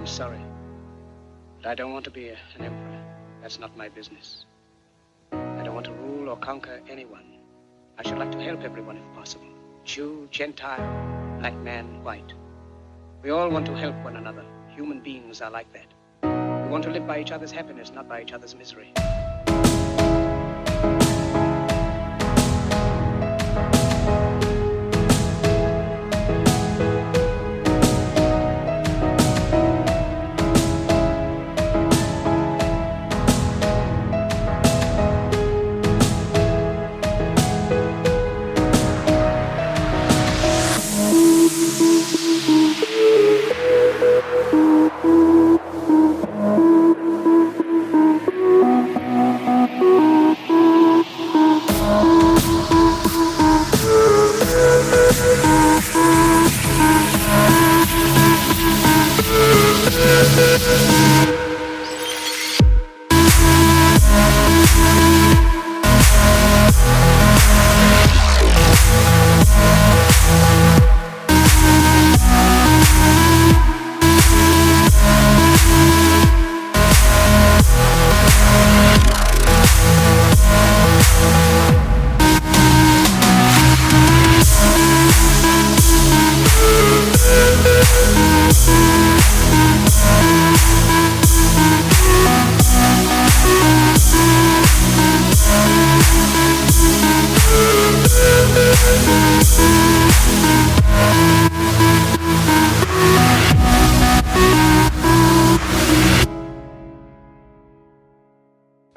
I'm sorry. But I don't want to be an emperor. That's not my business. I don't want to rule or conquer anyone. I should like to help everyone if possible. Jew, Gentile, black man, white. We all want to help one another. Human beings are like that. We want to live by each other's happiness, not by each other's misery.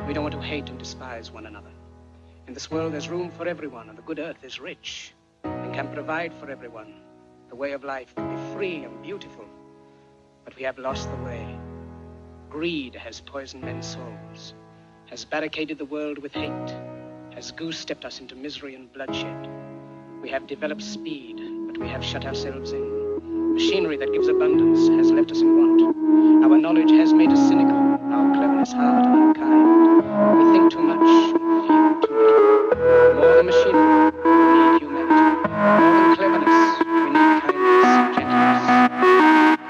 We don't want to hate and despise one another. In this world, there's room for everyone, and the good earth is rich and can provide for everyone. The way of life can be free and beautiful, but we have lost the way. Greed has poisoned men's souls, has barricaded the world with hate, has goose-stepped us into misery and bloodshed. We have developed speed, but we have shut ourselves in. Machinery that gives abundance has left us in want. Our knowledge has made us cynical, our cleverness hard and unkind. We think too much and feel too little. More than machinery, we need humanity. More than cleverness, we need kindness and gentleness.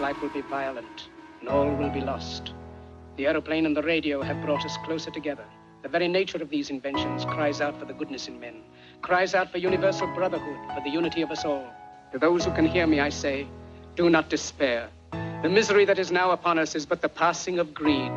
Life will be violent, and all will be lost. The aeroplane and the radio have brought us closer together. The very nature of these inventions cries out for the goodness in men, cries out for universal brotherhood, for the unity of us all. To those who can hear me, I say, do not despair. The misery that is now upon us is but the passing of greed.